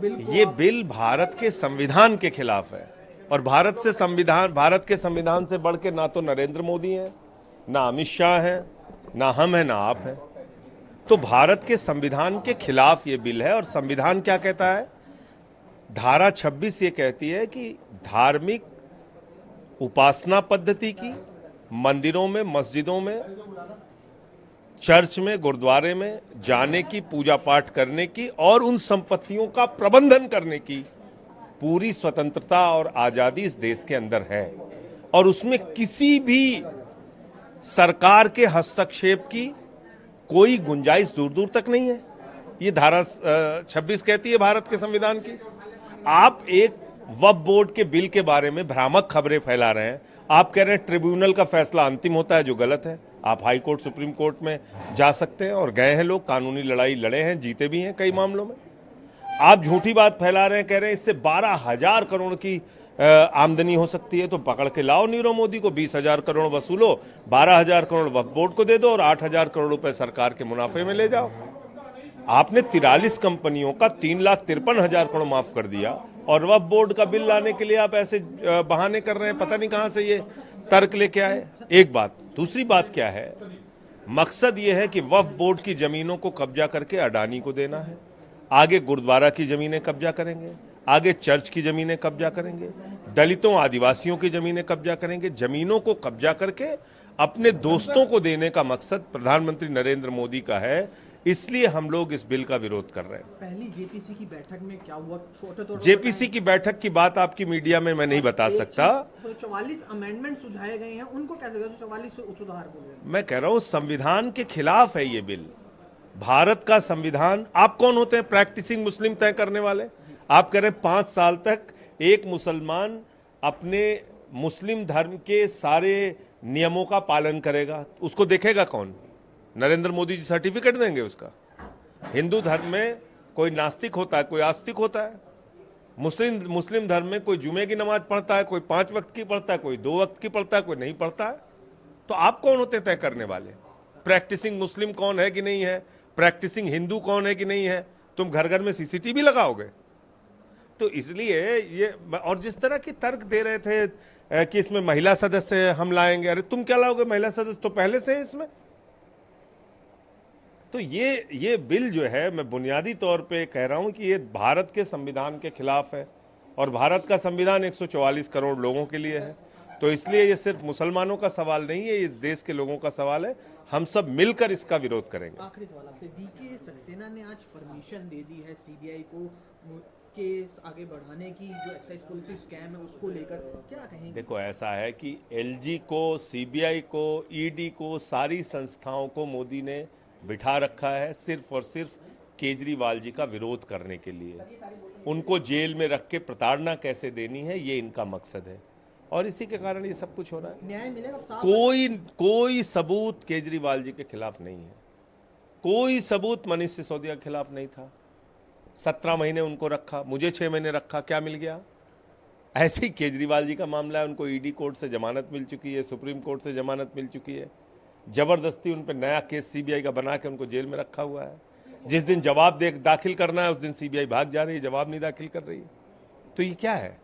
Bill को ये bill Bharat के संविधान के खिलाफ है और भारत के संविधान से बढ़ के ना तो नरेंद्र मोदी है, ना अमित शाह है, ना हम है, ना आप है। तो भारत के संविधान के खिलाफ ये बिल है। और संविधान क्या कहता है? धारा 26 ये कहती है कि धार्मिक उपासना पद्धति की, मंदिरों में, मस्जिदों में, चर्च में, गुरुद्वारे में जाने की, पूजा पाठ करने की और उन संपत्तियों का प्रबंधन करने की पूरी स्वतंत्रता और आजादी इस देश के अंदर है। और उसमें किसी भी सरकार के हस्तक्षेप की कोई गुंजाइश दूर दूर तक नहीं है। ये धारा 26 कहती है भारत के संविधान की। आप एक वक्फ बोर्ड के बिल के बारे में भ्रामक खबरें फैला रहे हैं। आप कह रहे हैं ट्रिब्यूनल का फैसला अंतिम होता है, जो गलत है। आप हाई कोर्ट, सुप्रीम कोर्ट में जा सकते हैं और गए हैं लोग, कानूनी लड़ाई लड़े हैं, जीते भी हैं कई मामलों में। आप झूठी बात फैला रहे हैं, कह रहे हैं इससे 12,000 करोड़ की आमदनी हो सकती है। तो पकड़ के लाओ नीरव मोदी को, 20,000 करोड़ वसूलो, 12,000 करोड़ वक्फ बोर्ड को दे दो और 8,000 करोड़ रुपए सरकार के मुनाफे में ले जाओ। आपने 43 कंपनियों का 3,53,000 करोड़ माफ कर दिया और वक्फ बोर्ड का बिल लाने के लिए आप ऐसे बहाने कर रहे हैं। पता नहीं कहां से ये तर्क लेके आए। एक बात। दूसरी बात क्या है? मकसद ये है कि वक्फ बोर्ड की जमीनों को कब्जा करके अडानी को देना है। आगे गुरुद्वारा की जमीनें कब्जा करेंगे, आगे चर्च की जमीनें कब्जा करेंगे, दलितों, आदिवासियों की जमीनें कब्जा करेंगे। जमीनों को कब्जा करके अपने दोस्तों को देने का मकसद प्रधानमंत्री नरेंद्र मोदी का है। इसलिए हम लोग इस बिल का विरोध कर रहे हैं। पहली जेपीसी की बैठक में क्या हुआ, छोटे तौर पर जेपीसी की बैठक की बात आपकी मीडिया में मैं नहीं बता सकता। 44 अमेंडमेंट सुझाए गए हैं, उनको कैसे 44 सुधार बोल रहे हैं? मैं कह रहा हूं संविधान के खिलाफ है ये बिल। भारत का संविधान। आप कौन होते हैं प्रैक्टिसिंग मुस्लिम तय करने वाले? आप कह रहे हैं 5 साल तक एक मुसलमान अपने मुस्लिम धर्म के सारे नियमों का पालन करेगा। उसको देखेगा कौन? नरेंद्र मोदी जी सर्टिफिकेट देंगे उसका? हिंदू धर्म में कोई नास्तिक होता है, कोई आस्तिक होता है। मुस्लिम धर्म में कोई जुमे की नमाज पढ़ता है, कोई 5 वक्त की पढ़ता है, कोई 2 वक्त की पढ़ता है, कोई नहीं पढ़ता है। तो आप कौन होते तय करने वाले? प्रैक्टिसिंग मुस्लिम कौन है कि नहीं है, प्रैक्टिसिंग हिंदू कौन है कि नहीं है? तुम घर घर में सीसीटीवी लगाओगे? तो इसलिए ये, और जिस तरह की तर्क दे रहे थे कि इसमें महिला सदस्य हम लाएंगे, अरे तुम क्या लाओगे? महिला सदस्य तो पहले से है इसमें। तो ये बिल जो है, मैं बुनियादी तौर पे कह रहा हूं कि ये भारत के संविधान के खिलाफ है और भारत का संविधान 144 करोड़ लोगों के लिए है। तो इसलिए ये सिर्फ मुसलमानों का सवाल नहीं है, ये देश के लोगों का सवाल है। हम सब मिलकर इसका विरोध करेंगे। आखिरी सवाल आपसे, वीके सक्सेना ने आज परमिशन दे दी है सीबीआई को केस आगे बढ़ाने की, जो एक्साइज पॉलिसी स्कैम है उसको लेकर, क्या कहेंगे? देखो, ऐसा है कि एलजी को, सीबीआई को, ईडी को, सारी संस्थाओं को मोदी ने बिठा रखा है सिर्फ और सिर्फ केजरीवाल जी का विरोध करने के लिए। उनको जेल में रख के प्रताड़ना कैसे देनी है, ये इनका मकसद है और इसी के कारण ये सब कुछ हो रहा है। न्याय मिलेगा? कोई सबूत केजरीवाल जी के खिलाफ नहीं है। कोई सबूत मनीष सिसोदिया के खिलाफ नहीं था। 17 महीने उनको रखा, मुझे 6 महीने रखा, क्या मिल गया? ऐसे ही केजरीवाल जी का मामला है, उनको ईडी कोर्ट से जमानत मिल चुकी है, सुप्रीम कोर्ट से जमानत मिल चुकी है। जबरदस्ती उन पर नया केस सीबीआई का बना के उनको जेल में रखा हुआ है। जिस दिन जवाब दाखिल करना है उस दिन सीबीआई भाग जा रही है, जवाब नहीं दाखिल कर रही है। तो ये क्या है?